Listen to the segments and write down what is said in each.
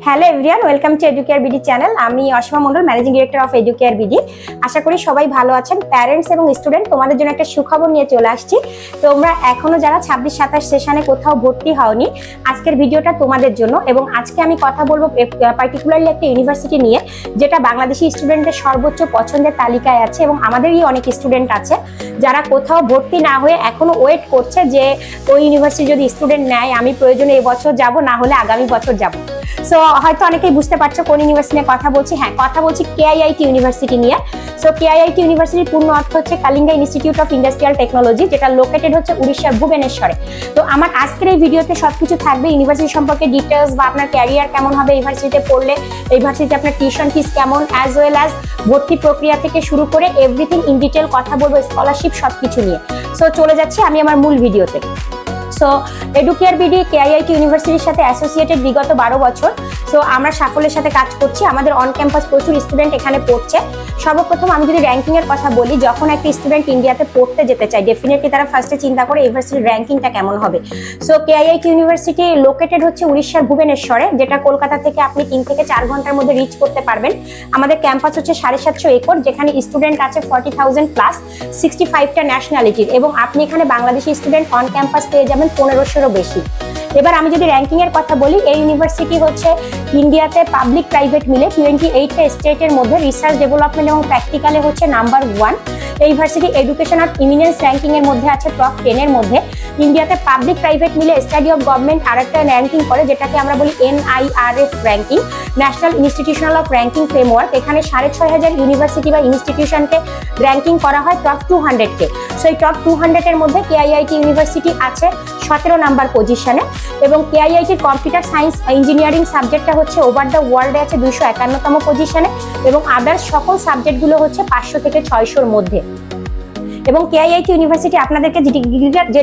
Hello everyone, welcome to Educare BD channel. আমি Asima Mondal, managing director of Educare BD. আশা করি সবাই ভালো আছেন। প্যারেন্টস এবং স্টুডেন্ট, তোমাদের জন্য একটা সুখবর নিয়ে চলে আসছি। তোমরা এখনো যারা 26-27 সেশনে কোথাও ভর্তি হওনি, আজকের ভিডিওটা তোমাদের জন্য। এবং আজকে আমি কথা বলবো পার্টিকুলারলি একটা ইউনিভার্সিটি নিয়ে, যেটা বাংলাদেশি স্টুডেন্টের সর্বোচ্চ পছন্দের তালিকায় আছে। এবং আমাদেরই অনেক স্টুডেন্ট আছে যারা কোথাও ভর্তি না হয়ে এখনো ওয়েট করছে যে ওই ইউনিভার্সিটি যদি স্টুডেন্ট নেয়, আমি প্রয়োজনে এবছর যাব, না হলে আগামী বছর যাব। সো হয়তো অনেকেই বুঝতে পারছো কোন ইউনিভার্সিটি নিয়ে কথা বলছি। হ্যাঁ, কথা বলছি কেআইআইটি ইউনিভার্সিটি নিয়ে। সো কেআইআইটি ইউনিভার্সিটির পূর্ণ অর্থ হচ্ছে Kalinga institute of industrial technology, যেটা লোকেটেড হচ্ছে উড়িষ্যার ভুবনেশ্বরে। তো আমার আজকের এই ভিডিওতে সবকিছু থাকবে ইউনিভার্সিটি সম্পর্কে ডিটেলস, বা আপনার ক্যারিয়ার কেমন হবে ইউনিভার্সিটিতে পড়লে, ইউনিভার্সিটিতে আপনার টিউশন ফিস কেমন, অ্যাজ ওয়েল অ্যাজ ভর্তি প্রক্রিয়া থেকে শুরু করে এভরিথিং ইন ডিটেল কথা বলবো, স্কলারশিপ সবকিছু নিয়ে। সো চলে যাচ্ছি আমি আমার মূল ভিডিওতে। সো এডুকেয়ার বিডি কেআইআইটি ইউনিভার্সিটির সাথে অ্যাসোসিয়েটেড বিগত 12 বছর। সো আমরা সাফল্যের সাথে কাজ করছি। আমাদের অন ক্যাম্পাস প্রচুর স্টুডেন্ট এখানে পড়ছে। সর্বপ্রথম আমি যদি র্যাঙ্কিং এর কথা বলি, যখন একটা স্টুডেন্ট ইন্ডিয়াতে পড়তে যেতে চায়, ডেফিনেটলি তারা ফার্স্টে চিন্তা করে ইউনিভার্সিটির র্যাঙ্কিংটা কেমন হবে। সো কেআইআইটি ইউনিভার্সিটি লোকেটেড হচ্ছে উড়িষ্যার ভুবনেশ্বরে, যেটা কলকাতা থেকে আপনি 3 থেকে 4 ঘন্টার মধ্যে রিচ করতে পারবেন। আমাদের ক্যাম্পাস হচ্ছে 750 একর, যেখানে স্টুডেন্ট আছে 40,000 প্লাস, 65টা ন্যাশনালিটির। এবং আপনি এখানে বাংলাদেশি স্টুডেন্ট অন ক্যাম্পাস পেয়ে যাবেন 1500-এরও বেশি। এবার আমি যদি র্যাঙ্কিং এর কথা বলি, এই ইউনিভার্সিটি হচ্ছে ইন্ডিয়াতে পাবলিক প্রাইভেট মিলে 28টা স্টেটের মধ্যে রিসার্চ ডেভেলপমেন্ট এবং প্র্যাকটিক্যালে হচ্ছে নাম্বার 1। এই ইউনিভার্সিটি এডুকেশন অফ ইমিনেন্স র্যাঙ্কিং এর মধ্যে আছে টপ 10 এর মধ্যে। ইন্ডিয়াতে পাবলিক প্রাইভেট মিলে স্টাডি অফ গভর্নমেন্ট আরেকটা র্যাঙ্কিং করে, যেটাকে আমরা বলি NIRF ranking, national institutional of ranking framework. এখানে 6500 ইউনিভার্সিটি বা ইনস্টিটিউশনকে র্যাঙ্কিং করা হয় টপ 200-কে। সো এই টপ 200 এর মধ্যে কেআইআইটি ইউনিভার্সিটি আছে 17 নাম্বার পজিশনে। এবং কেআইআইটির কম্পিউটার সায়েন্স ইঞ্জিনিয়ারিং সাবজেক্টটা হচ্ছে ওভার দ্য ওয়ার্ল্ডে আছে 251তম পজিশনে, এবং আদার্স সকল সাবজেক্টগুলো হচ্ছে 500 থেকে 600-র মধ্যে। এবং কেআইআইটি ইউনিভার্সিটি আপনাদেরকে যে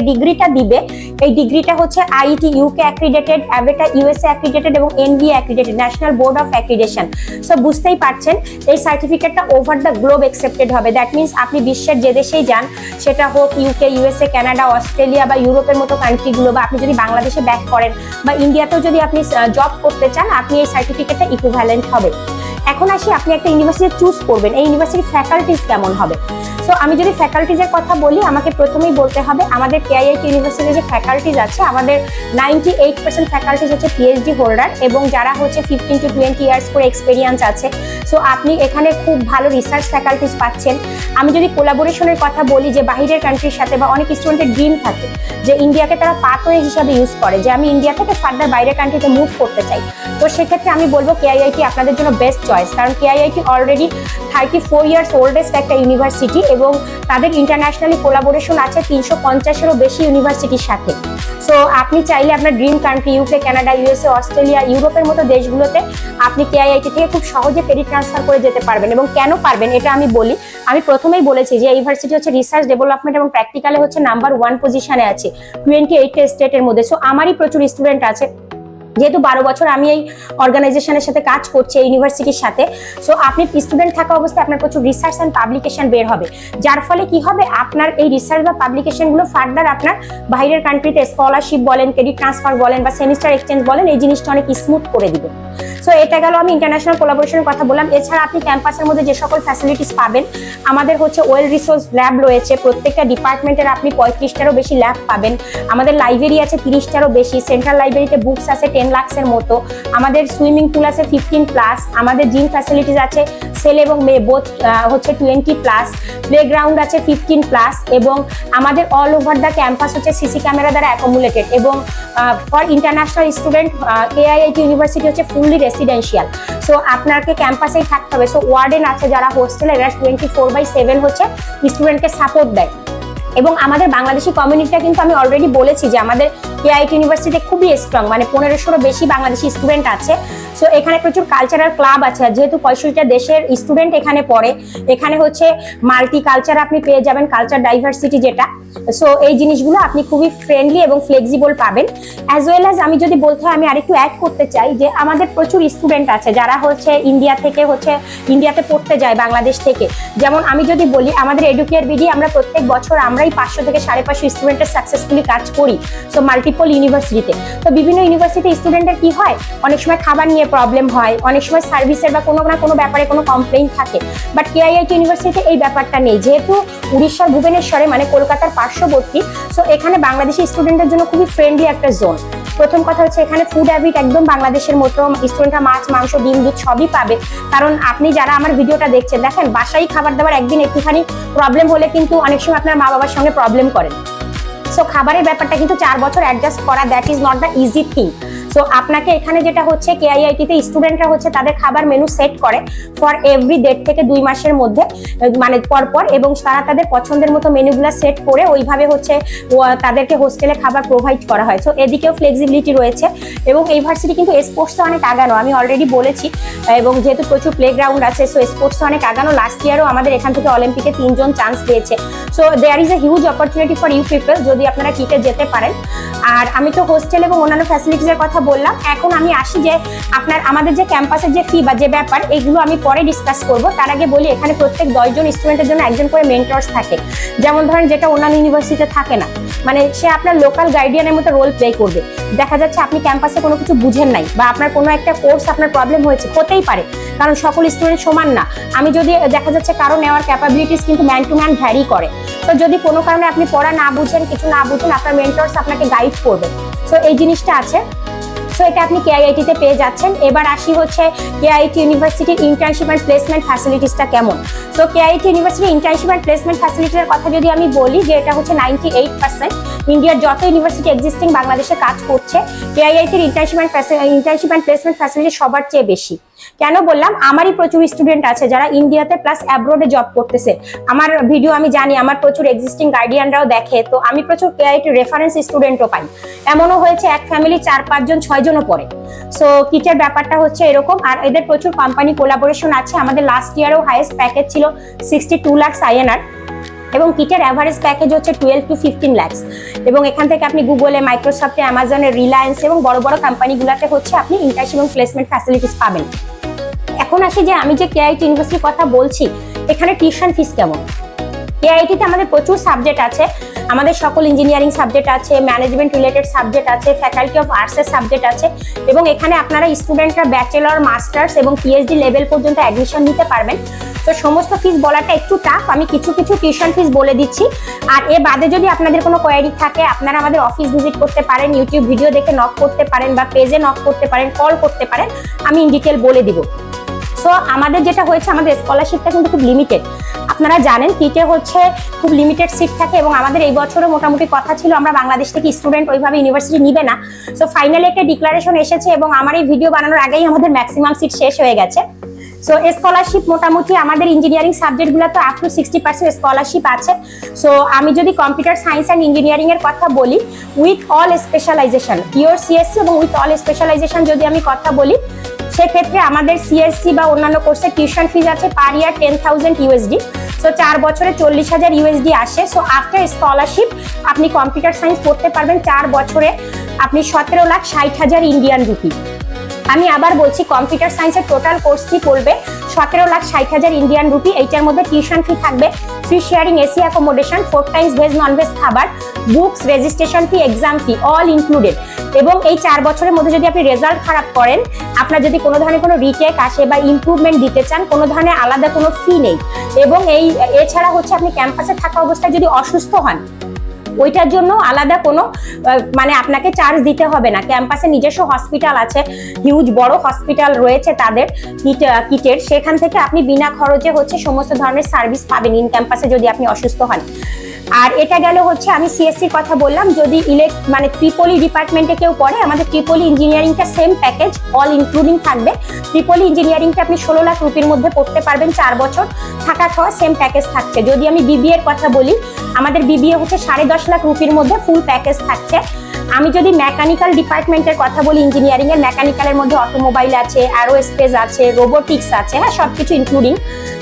ডিগ্রিটা দিবে, এই ডিগ্রিটা হচ্ছে IT UK accredited, ABET USA accredited এবং NBA accredited, national board of accreditation. So বুঝতেই পারছেন এই সার্টিফিকেটটা ওভার দ্য গ্লোব অ্যাকসেপ্টেড হবে। দ্যাট মিনস আপনি বিশ্বের যে দেশেই যান, সেটা হোক ইউকে, ইউএসএ, কানাডা, অস্ট্রেলিয়া বা ইউরোপের মতো কান্ট্রিগুলো, বা আপনি যদি বাংলাদেশে ব্যাক করেন বা ইন্ডিয়াতেও যদি আপনি জব করতে চান, আপনি এই সার্টিফিকেটটা ইকুইভ্যালেন্ট হবে। এখন আসি, আপনি একটা ইউনিভার্সিটি চুজ করবেন, এই ইউনিভার্সিটির ফ্যাকাল্টিজ কেমন হবে। সো আমি যদি ফ্যাকাল্টিজের কথা বলি, আমাকে প্রথমেই বলতে হবে আমাদের কেআইআইটি ইউনিভার্সিটির যে ফ্যাকাল্টিজ আছে, আমাদের 98% ফ্যাকাল্টিজ হচ্ছে পিএইচডি হোল্ডার, এবং যারা হচ্ছে 15 to 20 ইয়ার্স করে এক্সপেরিয়েন্স আছে। সো আপনি এখানে খুব ভালো রিসার্চ ফ্যাকাল্টিজ পাচ্ছেন। আমি যদি কোলাবোরেশনের কথা বলি, যে বাহিরের কান্ট্রির সাথে, বা অনেক স্টুডেন্টের ড্রিম থাকে যে ইন্ডিয়াকে তারা পাথওয়ে হিসাবে ইউজ করে, যে আমি ইন্ডিয়া থেকে ফার্দার বাইরের কান্ট্রিতে মুভ করতে চাই। তো সেক্ষেত্রে আমি বলবো কেআইআইটি আপনাদের জন্য বেস্ট চয়েস, কারণ কেআইআইটি অলরেডি 34 ইয়ার্স ওল্ডেস্ট একটা ইউনিভার্সিটি, এবং তাদের ইন্টারন্যাশনালি কোলাবোরেশন আছে 350-এরও বেশি ইউনিভার্সিটির সাথে। সো আপনি চাইলে আপনার dream country UK, Canada, USA, Australia, ইউরোপের মতো দেশগুলোতে আপনি কেআইআইটি থেকে খুব সহজে ক্রেডিট ট্রান্সফার করে যেতে পারবেন। এবং কেন পারবেন এটা আমি বলি। আমি প্রথমেই বলেছি যে ইউনিভার্সিটি হচ্ছে রিসার্চ ডেভেলপমেন্ট এবং প্র্যাকটিক্যালে হচ্ছে নাম্বার 1 পজিশনে আছে 28টা স্টেটের মধ্যে। সো আমারই প্রচুর স্টুডেন্ট আছে, যেহেতু 12 বছর আমি এই অর্গানাইজেশনের সাথে কাজ করছি, এই ইউনিভার্সিটির সাথে। সো আপনি স্টুডেন্ট থাকা অবস্থায় আপনার প্রচুর রিসার্চ অ্যান্ড পাবলিকেশন বের হবে, যার ফলে কি হবে, আপনার এই রিসার্চ বা পাবলিকেশনগুলো ফার্দার আপনার বাইরের কান্ট্রিতে স্কলারশিপ বলেন, ক্রেডিট ট্রান্সফার বলেন, বা সেমিস্টার এক্সচেঞ্জ বলেন, এই জিনিসটা অনেক স্মুথ করে দিবে। সো এটা গেল আমি ইন্টারন্যাশনাল কোলাবোরেশনের কথা বললাম। এছাড়া আপনি ক্যাম্পাসের মধ্যে যে সকল ফ্যাসিলিটিস পাবেন, আমাদের হচ্ছে ওয়েল রিসোর্স ল্যাব রয়েছে, প্রত্যেকটা ডিপার্টমেন্টের আপনি 35টারও বেশি ল্যাব পাবেন। আমাদের লাইব্রেরি আছে 30টারও বেশি, সেন্ট্রাল লাইব্রেরিতে বুকস আছে 10 লাখসের মতো। আমাদের সুইমিং পুল আছে 15+, আমাদের জিম ফ্যাসিলিটিস আছে ছেলে এবং মেয়ে বোথ হচ্ছে 20+, প্লেগ্রাউন্ড আছে 15+, এবং আমাদের অল ওভার দ্য ক্যাম্পাস হচ্ছে সিসি ক্যামেরা দ্বারা অ্যাকোমোডেটেড। এবং for international student KIIT university হচ্ছে ফুললি রেসিডেন্সিয়াল। সো আপনাকে ক্যাম্পাসেই থাকতে হবে। সো ওয়ার্ডেন আছে যারা হোস্টেলে, এরা 24/7 হচ্ছে স্টুডেন্টকে সাপোর্ট দেয়। এবং আমাদের বাংলাদেশি কমিউনিটিটা কিন্তু আমি অলরেডি বলেছি যে আমাদের কেআইআইটি ইউনিভার্সিটিতে খুবই স্ট্রং, মানে 1500-রও বেশি বাংলাদেশি স্টুডেন্ট আছে। সো এখানে প্রচুর কালচারাল ক্লাব আছে, যেহেতু 65টা দেশের স্টুডেন্ট এখানে পড়ে, এখানে হচ্ছে মাল্টি কালচার আপনি পেয়ে যাবেন, কালচার ডাইভার্সিটি যেটা। সো এই জিনিসগুলো আপনি খুবই ফ্রেন্ডলি এবং ফ্লেক্সিবল পাবেন। অ্যাজ ওয়েল অ্যাজ আমি যদি বলতে হয়, আমি আরেকটু অ্যাড করতে চাই যে আমাদের প্রচুর স্টুডেন্ট আছে যারা হচ্ছে ইন্ডিয়াতে পড়তে যায় বাংলাদেশ থেকে। যেমন আমি যদি বলি, আমাদের এডুকেয়ার বিডি আমরা প্রত্যেক বছর আমরা আমরাই 500 থেকে 550 স্টুডেন্টের সাকসেসফুলি কাজ করি। সো মাল্টিপল ইউনিভার্সিটিতে, তো বিভিন্ন ইউনিভার্সিটি স্টুডেন্টের কি হয়, অনেক সময় খাবার নিয়ে প্রবলেম হয়, অনেক সময় সার্ভিসের বা কোনো না কোনো ব্যাপারে কোনো কমপ্লেইন থাকে। বাট কেআইআইটি ইউনিভার্সিটিতে এই ব্যাপারটা নেই, যেহেতু উড়িষ্যার ভুবনেশ্বরে মানে কলকাতার পার্শ্ববর্তী। সো এখানে বাংলাদেশি স্টুডেন্টের জন্য খুবই ফ্রেন্ডলি একটা জোন। প্রথম কথা হচ্ছে এখানে ফুড হ্যাবিট একদম বাংলাদেশের মতো, স্টুডেন্টরা মাছ মাংস ডিম দুধ সবই পাবে। কারণ আপনি যারা আমার ভিডিওটা দেখছেন, দেখেন বাসায় খাবার দাবার একদিন একটুখানি প্রবলেম হলে কিন্তু অনেক সময় আপনার মা বাবার সঙ্গে প্রবলেম করেন। সো খাবারের ব্যাপারটা কিন্তু 4 বছর অ্যাডজাস্ট করা, that is not the easy thing. So আপনাকে এখানে যেটা হচ্ছে, কেআইআইটিতে স্টুডেন্টরা হচ্ছে তাদের খাবার মেনু সেট করে ফর এভরি 1.5 থেকে 2 মাসের মধ্যে, মানে পর, এবং তারা তাদের পছন্দের মতো মেনুগুলো সেট করে ওইভাবে হচ্ছে তাদেরকে হোস্টেলে খাবার প্রোভাইড করা হয়। সো এদিকেও ফ্লেক্সিবিলিটি রয়েছে, এবং এই ভার্সিটি কিন্তু স্পোর্টসে অনেক আগানো, আমি অলরেডি বলেছি। এবং যেহেতু প্রচুর প্লেগ্রাউন্ড আছে, সো স্পোর্টসে অনেক আগানো। লাস্ট ইয়ারও আমাদের এখান থেকে অলিম্পিকে 3 জন চান্স পেয়েছে। So there is a huge opportunity for you people যদি আপনারা কিটে যেতে পারেন। আর আমি তো হোস্টেল এবং অন্যান্য ফ্যাসিলিটিসের কথা বললাম। এখন আমি আসি যে আমাদের যে ক্যাম্পাসের যে ফি বা যে ব্যাপার, এগুলো আমি পরে ডিসকাস করব। তার আগে বলি, এখানে প্রত্যেক 10 জন স্টুডেন্টের জন্য একজন করে মেন্টরস থাকে, যেমন ধরেন যেটা অন্যান্য ইউনিভার্সিটিতে থাকে না। মানে সে আপনার লোকাল গাইডিয়ানের মতো রোল প্লে করবে। দেখা যাচ্ছে আপনি ক্যাম্পাসে কোনো কিছু বুঝেন নাই, বা আপনার কোনো একটা কোর্স আপনার প্রবলেম হয়েছে, হতেই পারে, কারণ সকল স্টুডেন্ট সমান না। আমি যদি দেখা যাচ্ছে কারো নেওয়ার ক্যাপাবিলিটিস কিন্তু ম্যান টু ম্যান ভ্যারি করে। তো যদি কোনো কারণে আপনি পড়া না বুঝেন, কিছু না বুঝেন, আপনার মেন্টরস আপনাকে গাইড করবে। সো এই জিনিসটা আছে। সো এটা আপনি কেআইআইটিতে পেয়ে যাচ্ছেন। এবার আসি হচ্ছে কেআইআইটি ইউনিভার্সিটির ইন্টার্নশিপ অ্যান্ড প্লেসমেন্ট ফ্যাসিলিটিসটা কেমন। সো কেআইআইটি ইউনিভার্সিটির ইন্টার্নশিপ অ্যান্ড প্লেসমেন্ট ফ্যাসিলিটির কথা যদি আমি বলি, যে এটা হচ্ছে 98%। ইন্ডিয়ার যত ইউনিভার্সিটি এক্সিস্টিং বাংলাদেশে কাজ করছে, কেআইআইটির ইন্টার্নশিপ অ্যান্ড প্লেসমেন্ট ফ্যাসিলিটি সবার চেয়ে বেশি। কেন বললাম, আমারই প্রচুর স্টুডেন্ট আছে যারা ইন্ডিয়াতে প্লাস অ্যাব্রোডে জব করতেছে। আমার ভিডিও আমি জানি, আমার প্রচুর এক্সিস্টিং গার্ডিয়ানরাও দেখে, তো আমি প্রচুর কেআইআইটি রেফারেন্স স্টুডেন্টও পাই। এমনও হয়েছে এক ফ্যামিলি 4-5 জন 6 জনও পড়ে। সো কিটের ব্যাপারটা হচ্ছে এরকম। আর এদের প্রচুর কোম্পানি কোলাবোরেশন আছে। আমাদের লাস্ট ইয়ারেও হাইয়েস্ট প্যাকেজ ছিল 62 লাখ INR, এবং কিটের অ্যাভারেজ প্যাকেজ হচ্ছে 12 to 15 লাখ। এবং এখান থেকে আপনি গুগলে, মাইক্রোসফটে, অ্যামাজনে, রিলায়েন্স এবং বড় বড় কোম্পানিগুলোতে হচ্ছে আপনি ইন্টার্নশিপ এবং প্লেসমেন্ট ফ্যাসিলিটিস পাবেন। এখন আসি যে আমি যে কেআইআইটি ইউনিভার্সিটির কথা বলছি, এখানে টিউশন ফিস কেমন। কেআইআইটিতে আমাদের প্রচুর সাবজেক্ট আছে। আমাদের সকল ইঞ্জিনিয়ারিং সাবজেক্ট আছে, ম্যানেজমেন্ট রিলেটেড সাবজেক্ট আছে, ফ্যাকাল্টি অফ আর্টসের সাবজেক্ট আছে, এবং এখানে আপনারা স্টুডেন্টরা ব্যাচেলর, মাস্টার্স এবং পিএইচডি লেভেল পর্যন্ত অ্যাডমিশন নিতে পারবেন। তো সমস্ত ফিস বলাটা একটু টাফ, আমি কিছু টিউশন ফিস বলে দিচ্ছি। আর এ বাদে যদি আপনাদের কোনো কোয়ারি থাকে, আপনারা আমাদের অফিস ভিজিট করতে পারেন, ইউটিউব ভিডিও দেখে নক করতে পারেন, বা পেজে নক করতে পারেন, কল করতে পারেন, আমি ইন ডিটেল বলে দিব। সো আমাদের যেটা হয়েছে, আমাদের স্কলারশিপটা কিন্তু খুব লিমিটেড। আপনারা জানেন কিটে হচ্ছে খুব লিমিটেড সিট থাকে, এবং আমাদের এই বছরও মোটামুটি কথা ছিল আমরা বাংলাদেশ থেকে স্টুডেন্ট ওইভাবে ইউনিভার্সিটি নিবে না। সো ফাইনালি একটা ডিক্লারেশন এসেছে, এবং আমার এই ভিডিও বানানোর আগেই আমাদের ম্যাক্সিমাম সিট শেষ হয়ে গেছে। সো স্কলারশিপ মোটামুটি আমাদের ইঞ্জিনিয়ারিং সাবজেক্টগুলো তো আপ টু 60% স্কলারশিপ আছে। সো আমি যদি কম্পিউটার সায়েন্স অ্যান্ড ইঞ্জিনিয়ারিং এর কথা বলি, with all specialization, pure CSC এবং উইথ অল স্পেশালাইজেশন যদি আমি কথা বলি, সেক্ষেত্রে আমাদের সিএসসি বা অন্যান্য কোর্সের টিউশন ফিজ আছে পার ইয়ার 10,000 USD। সো 4 বছরে 40,000 USD আসে। সো আফটার স্কলারশিপ আপনি কম্পিউটার সায়েন্স পড়তে পারবেন 4 বছরে আপনি 17,60,000 ইন্ডিয়ান রুপি। আমি আবার বলছি, কম্পিউটার সায়েন্সের টোটাল কোর্স ফি পড়বে 17,60,000 ইন্ডিয়ান রুপি। এইটার মধ্যে টিউশন ফি থাকবে, free sharing, AC accommodation, 4 times veg non veg খাবার, books, registration fee, exam fee, all included. এবং এই 4 বছরের মধ্যে যদি আপনি রেজাল্ট খারাপ করেন, আপনার যদি কোনো ধরনের কোনো রিটেক আসে বা ইমপ্রুভমেন্ট দিতে চান, কোনো ধরনের আলাদা কোনো ফি নেই। এবং এছাড়া হচ্ছে আপনি ক্যাম্পাসে থাকা অবস্থায় যদি অসুস্থ হন, ওইটার জন্য আলাদা কোনো মানে আপনাকে চার্জ দিতে হবে না। ক্যাম্পাসে নিজস্ব হসপিটাল আছে, হিউজ বড় হসপিটাল রয়েছে তাদের কিটের, সেখান থেকে আপনি বিনা খরচে হচ্ছে সমস্ত ধরনের সার্ভিস পাবেন ইন ক্যাম্পাসে যদি আপনি অসুস্থ হন। আর এটা গেল হচ্ছে আমি সিএসসির কথা বললাম। যদি মানে ট্রিপলি ডিপার্টমেন্টে কেউ পড়ে, আমাদের ট্রিপলি ইঞ্জিনিয়ারিংটা সেম প্যাকেজ, অল ইনক্লুডিং থাকবে। ট্রিপলি ইঞ্জিনিয়ারিংটা আপনি 16 লাখ রুপির মধ্যে পড়তে পারবেন, 4 বছর থাকা খাওয়া সেম প্যাকেজ থাকছে। যদি আমি বিবিএ এর কথা বলি, আমাদের বিবিএ হচ্ছে 10.5 লাখ রুপির মধ্যে ফুল প্যাকেজ থাকছে। আমি যদি মেকানিক্যাল ডিপার্টমেন্টের কথা বলি, ইঞ্জিনিয়ারিং এর মেকানিক্যালের মধ্যে অটোমোবাইল আছে, অ্যারোস্পেস আছে, রোবোটিক্স আছে, হ্যাঁ সবকিছু ইনক্লুডিং।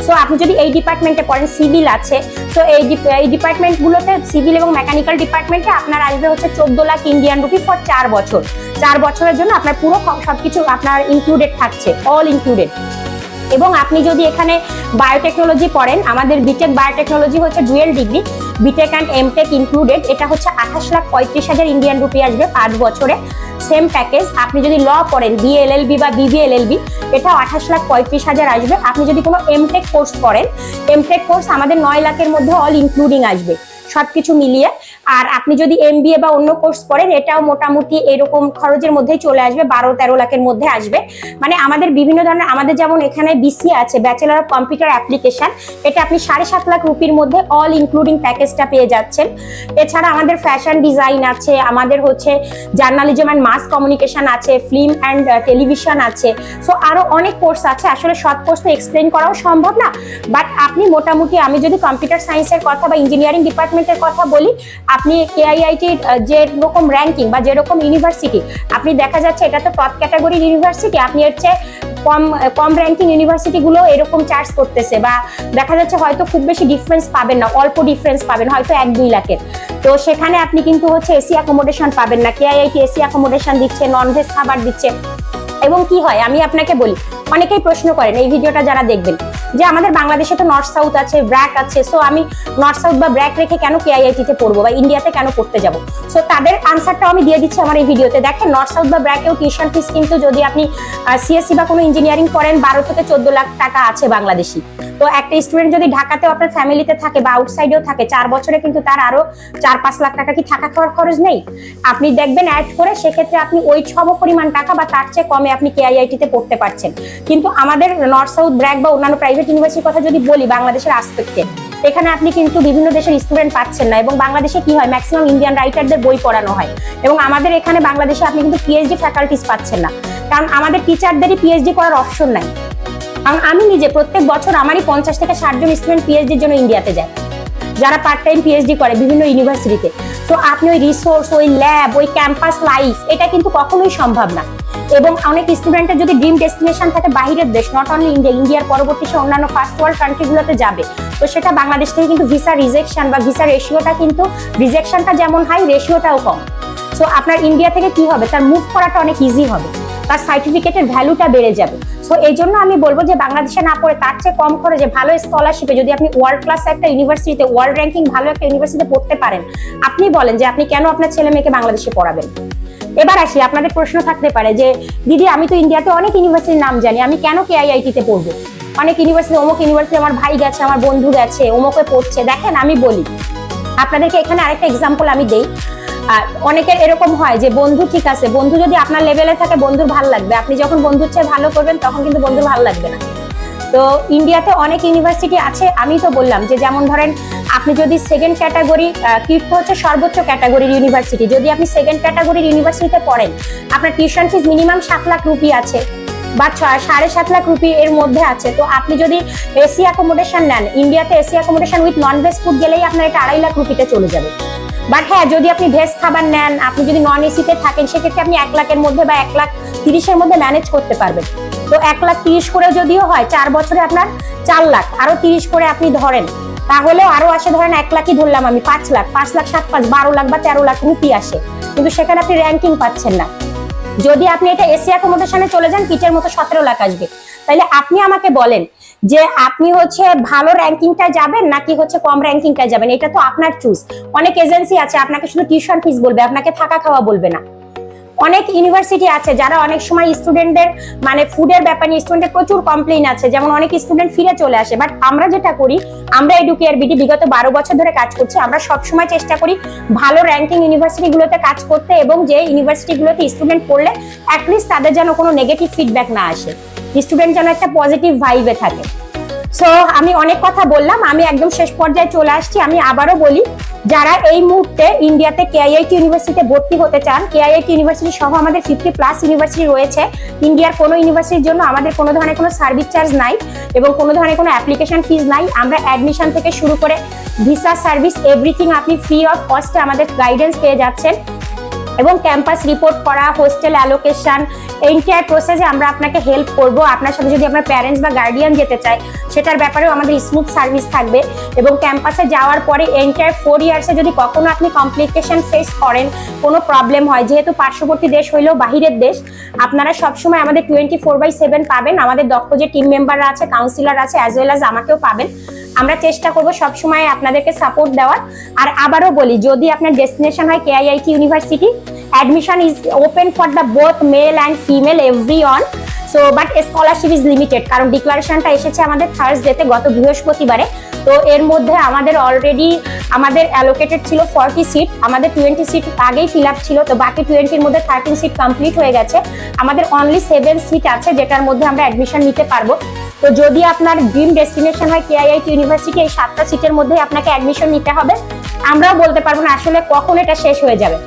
সো আপনি যদি এই ডিপার্টমেন্টে পড়েন, সিভিল আছে, সো এই ডিপার্টমেন্টগুলোতে, সিভিল এবং মেকানিক্যাল ডিপার্টমেন্টে আপনার আসবে হচ্ছে 14 লাখ ইন্ডিয়ান রুপি ফর 4 বছর। 4 বছরের জন্য আপনার পুরো সবকিছু আপনার ইনক্লুডেড থাকছে, অল ইনক্লুডেড। এবং আপনি যদি এখানে বায়োটেকনোলজি পড়েন, আমাদের বিটেক বায়োটেকনোলজি হচ্ছে dual degree, BTech and MTech included, এটা হচ্ছে 28,35,000 ইন্ডিয়ান রুপি আসবে 5 বছরে। সেম প্যাকেজ আপনি যদি ল করেন বিএলএলবি বা বিবিএলএলবি, এটাও 28,35,000 আসবে। আপনি যদি কোনো এমটেক কোর্স করেন, এমটেক কোর্স আমাদের 9 লাখের মধ্যে অল ইনক্লুডিং আসবে সবকিছু মিলিয়ে। আর আপনি যদি এমবিএ বা অন্য কোর্স করেন, এটাও মোটামুটি এরকম খরচের মধ্যেই চলে আসবে, 12-13 লাখের মধ্যে আসবে। মানে আমাদের বিভিন্ন ধরনের, আমাদের যেমন এখানে বিসিএ আছে, ব্যাচেলর অফ কম্পিউটার অ্যাপ্লিকেশন, এটা আপনি 7.5 লাখ রুপির মধ্যে অল ইনক্লুডিং প্যাকেজটা পেয়ে যাচ্ছেন। এছাড়া আমাদের ফ্যাশন ডিজাইন আছে, আমাদের হচ্ছে জার্নালিজম অ্যান্ড মাস কমিউনিকেশন আছে, ফিল্ম অ্যান্ড টেলিভিশন আছে। সো আরো অনেক কোর্স আছে, আসলে সব কোর্স তো এক্সপ্লেন করাও সম্ভব না, বাট আপনি মোটামুটি, আমি যদি কম্পিউটার সায়েন্সের কথা বা ইঞ্জিনিয়ারিং ডিপার্টমেন্টের কথা বলি, আপনি কেআইআইটির যেরকম র্যাঙ্কিং বা যেরকম ইউনিভার্সিটি, আপনি দেখা যাচ্ছে এটা তো টপ ক্যাটাগরির ইউনিভার্সিটি, আপনি এর চেয়ে কম র্যাঙ্কিং ইউনিভার্সিটি গুলো এরকম চার্জ করতেছে, বা দেখা যাচ্ছে হয়তো খুব বেশি ডিফারেন্স পাবেন না, অল্প ডিফারেন্স পাবেন, হয়তো 1-2 লাখের। তো সেখানে আপনি কিন্তু হচ্ছে এসি অ্যাকোমোডেশন পাবেন না, কেআইআইটি এসি অ্যাকোমোডেশন দিচ্ছে, ননভেজ খাবার দিচ্ছে। এবং কি হয়, আমি আপনাকে বলি, অনেকেই প্রশ্ন করেন এই ভিডিওটা যারা দেখবেন, যে আমাদের বাংলাদেশে তো নর্থ সাউথ আছে, ব্র্যাক আছে, সো আমি নর্থ সাউথ বা ব্র্যাক রেখে কেন কেআইআইটিতে পড়বো বা ইন্ডিয়াতে কেন পড়তে যাব? সো তাদের আনসারটাও আমি দিয়ে দিচ্ছি আমার এই ভিডিওতে। দেখেন, নর্থ সাউথ বা ব্র্যাকেও টিউশন ফিস কিন্তু যদি আপনি সিএসসি বা কোনো ইঞ্জিনিয়ারিং করেন, 12 থেকে 14 লাখ টাকা আছে বাংলাদেশি। তো একটা স্টুডেন্ট যদি ঢাকাতেও আপনার ফ্যামিলিতে থাকে বা আউটসাইডেও থাকে, 4 বছরে কিন্তু তার আরো 4-5 লাখ টাকা কি থাকা খাওয়ার খরচ নেই? আপনি দেখবেন অ্যাড করে, সেক্ষেত্রে আপনি ওই সম পরিমাণ টাকা বা তার চেয়ে কমে আপনি কেআইআইটিতে পড়তে পারছেন। কিন্তু আমাদের নর্থ সাউথ, ব্র্যাক বা অন্যান্য প্রাইভেট ইউনিভার্সিটির কথা যদি বলি, বাংলাদেশের আসপেক্টে এখানে আপনি কিন্তু বিভিন্ন দেশের স্টুডেন্ট পাচ্ছেন না। এবং বাংলাদেশে কি হয়, ম্যাক্সিমাম ইন্ডিয়ান রাইটারদের বই পড়ানো হয়, এবং আমাদের এখানে বাংলাদেশে আপনি কিন্তু পিএইচডি ফ্যাকাল্টিস পাচ্ছেন না, কারণ আমাদের টিচারদেরই পিএইচডি করার অপশন নাই। কারণ আমি নিজে প্রত্যেক বছর আমারই 50 থেকে 60 জন স্টুডেন্ট পিএইচডির জন্য ইন্ডিয়াতে যায়, যারা পার্ট টাইম পিএইচডি করে বিভিন্ন ইউনিভার্সিটিতে। তো আপনি ওই রিসোর্স, ওই ল্যাব, ওই ক্যাম্পাস লাইফ, এটা কিন্তু কখনোই সম্ভব না। এবং অনেক স্টুডেন্টের যদি ড্রিম ডেস্টিনেশন থাকে বাইরের দেশ, নট অনলি ইন্ডিয়া, ইন্ডিয়ার পরবর্তী সে অন্যান্য ফার্স্ট ওয়ার্ল্ড কান্ট্রিগুলোতে যাবে, তো সেটা বাংলাদেশ থেকে কিন্তু ভিসা রিজেকশন বা ভিসা রেশিওটা কিন্তু, রিজেকশনটা যেমন হাই, রেশিওটাও কম। সো আপনার ইন্ডিয়া থেকে কি হবে, তার মুভ করাটা অনেক ইজি হবে, তার সার্টিফিকেটের ভ্যালুটা বেড়ে যাবে। সো এই জন্য আমি বলবো যে বাংলাদেশে না পড়ে তার চেয়ে কম খরচে ভালো স্কলারশিপে যদি আপনি ওয়ার্ল্ড ক্লাস একটা ইউনিভার্সিটিতে, ওয়ার্ল্ড র্যাঙ্কিং ভালো একটা ইউনিভার্সিটিতে পড়তে পারেন, আপনি বলেন যে আপনি কেন আপনার ছেলে মেয়েকে বাংলাদেশে পড়াবেন। এবার আসি, আপনাদের প্রশ্ন থাকতে পারে যে দিদি, আমি তো ইন্ডিয়াতে অনেক ইউনিভার্সিটির নাম জানি, আমি কেন কেআইআইটিতে পড়বো? অনেক ইউনিভার্সিটি, অমুক ইউনিভার্সিটি আমার ভাই গেছে, আমার বন্ধু গেছে, অমুকে পড়ছে। দেখেন, আমি বলি আপনাদেরকে, এখানে আরেকটা এক্সাম্পল আমি দেই। আর অনেকের এরকম হয় যে বন্ধু, ঠিক আছে, বন্ধু যদি আপনার লেভেলে থাকে বন্ধুর ভালো লাগবে, আপনি যখন বন্ধুর চেয়ে ভালো করবেন তখন কিন্তু বন্ধুর ভালো লাগবে না। তো ইন্ডিয়াতে অনেক ইউনিভার্সিটি আছে, আমি তো বললাম যে যেমন ধরেন আপনি যদি সেকেন্ড ক্যাটাগরি, কীর্ত হচ্ছে সর্বোচ্চ ক্যাটাগরির ইউনিভার্সিটি, যদি আপনি সেকেন্ড ক্যাটাগরির ইউনিভার্সিটিতে পড়েন, আপনার tuition fees minimum 7 lakh rupee আছে বা 7.5 লাখ রুপি এর মধ্যে আছে। তো আপনি যদি এসি অ্যাকোমোডেশন নেন, ইন্ডিয়াতে AC accommodation with non veg food গেলেই আপনার এটা 2.5 লাখ রুপিতে চলে যাবে। বাট হ্যাঁ, যদি আপনি ভেজ খাবার নেন, আপনি যদি নন এসিতে থাকেন, সেক্ষেত্রে আপনি 1 লাখের মধ্যে বা 1,30,000-এর মধ্যে ম্যানেজ করতে পারবেন। তো 1,30,000 করে যদিও হয়, 4 বছরে আপনার 4 লাখ, আরো 30 করে আপনি ধরেন, তাহলেও আরো আসে, ধরেন 1 লাখই ধরলাম আমি, 5 লাখ, 5 লাখ 7 5 12 লাখ বা 13 লাখ রুপি আসে। কিন্তু সেখানে আপনি র্যাঙ্কিং পাচ্ছেন না। যদি আপনি এটা এসি অ্যাকোমোডেশনে চলে যান, পিচের মতো 17 লাখ আসবে। তাইলে আপনি আমাকে বলেন যে আপনি হচ্ছে ভালো র্যাঙ্কিংটা যাবেন নাকি হচ্ছে কম র্যাঙ্কিংটা যাবেন, এটা তো আপনার চুজ। অনেক এজেন্সি আছে আপনাকে শুধু টিউশন ফিস বলবে, আপনাকে থাকা খাওয়া বলবে না। অনেক ইউনিভার্সিটি আছে যারা অনেক সময় স্টুডেন্টদের, মানে ফুডের ব্যাপারে স্টুডেন্টের প্রচুর কমপ্লেইন আছে, যেমন অনেক স্টুডেন্ট ফিরে চলে আসে। বাট আমরা যেটা করি, আমরা এডুকেয়ার বিডি বিগত 12 বছর ধরে কাজ করছি, আমরা সবসময় চেষ্টা করি ভালো র্যাঙ্কিং ইউনিভার্সিটিগুলোতে কাজ করতে, এবং যে ইউনিভার্সিটিগুলোতে স্টুডেন্ট পড়লে অ্যাটলিস্ট তাদের যেন কোনো নেগেটিভ ফিডব্যাক না আসে, স্টুডেন্ট যেন একটা পজিটিভ ভাইবে থাকে। সো আমি অনেক কথা বললাম, আমি একদম শেষ পর্যায়ে চলে আসছি। আমি আবারও বলি, যারা এই মুহূর্তে ইন্ডিয়াতে কেআইআইটি ইউনিভার্সিটিতে ভর্তি হতে চান, কেআইআইটি ইউনিভার্সিটি সহ আমাদের 50+ ইউনিভার্সিটি রয়েছে। ইন্ডিয়ার কোনো ইউনিভার্সিটির জন্য আমাদের কোনো ধরনের কোনো সার্ভিস চার্জ নাই এবং কোনো ধরনের কোনো অ্যাপ্লিকেশন ফিজ নাই। আমরা অ্যাডমিশন থেকে শুরু করে ভিসা সার্ভিস এভরিথিং আপনি ফ্রি অফ কস্টে আমাদের গাইডেন্স পেয়ে যাচ্ছেন। এবং ক্যাম্পাস রিপোর্ট করা, হোস্টেল অ্যালোকেশন, এন্টায়ার প্রসেসে আমরা আপনাকে হেল্প করব। আপনার সাথে যদি আপনার প্যারেন্টস বা গার্ডিয়ান যেতে চায় সেটার ব্যাপারেও আমাদের স্মুথ সার্ভিস থাকবে। এবং ক্যাম্পাসে যাওয়ার পরে এন্টায়ার 4 ইয়ার্সে যদি কখনো আপনি কমপ্লিকেশন ফেস করেন, কোনো প্রবলেম হয়, যেহেতু পার্শ্ববর্তী দেশ হইলেও বাহিরের দেশ, আপনারা সবসময় আমাদের 24/7 পাবেন। আমাদের দক্ষ যে টিম মেম্বাররা আছে, কাউন্সিলর আছে, অ্যাজ ওয়েল অ্যাজ আমাকেও পাবেন। আমরা চেষ্টা করব সবসময় আপনাদেরকে সাপোর্ট দেওয়ার। আর আবারও বলি, যদি আপনার ডেস্টিনেশন হয় KIIT university, admission is open for the both male and female everyone. So but scholarship is limited, কারণ ডিক্লারেশনটা এসেছে আমাদের থার্সডেতে, গত বৃহস্পতিবারে। তো এর মধ্যে আমাদের অলরেডি আমাদের অ্যালোকেটেড ছিল 40 সিট, আমাদের 20 সিট আগেই ফিল আপ ছিল, তো বাকি 20-র মধ্যে 13 সিট কমপ্লিট হয়ে গেছে। আমাদের অনলি 7 সিট আছে যেটার মধ্যে আমরা অ্যাডমিশন নিতে পারবো। তো যদি আপনার ড্রিম ডেস্টিনেশন হয় KIIT ইউনিভার্সিটি, এই 7টা সিটের মধ্যে আপনাকে অ্যাডমিশন নিতে হবে। আমরাও বলতে পারবো না আসলে কখন এটা শেষ হয়ে যাবে।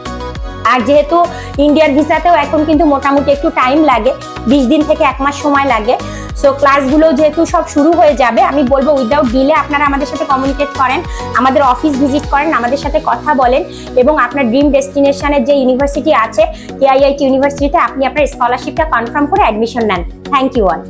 আর যেহেতু ইন্ডিয়ার ভিসাতেও এখন কিন্তু মোটামুটি একটু টাইম লাগে, 20 দিন থেকে 1 মাস সময় লাগে। সো ক্লাসগুলো যেহেতু সব শুরু হয়ে যাবে, আমি বলবো উইদাউট ডিলে আপনারা আমাদের সাথে কমিউনিকেট করেন, আমাদের অফিস ভিজিট করেন, আমাদের সাথে কথা বলেন এবং আপনার ড্রিম ডেস্টিনেশনের যে ইউনিভার্সিটি আছে KIIT ইউনিভার্সিটিতে আপনি আপনার স্কলারশিপটা কনফার্ম করে অ্যাডমিশন নেন। Thank you all.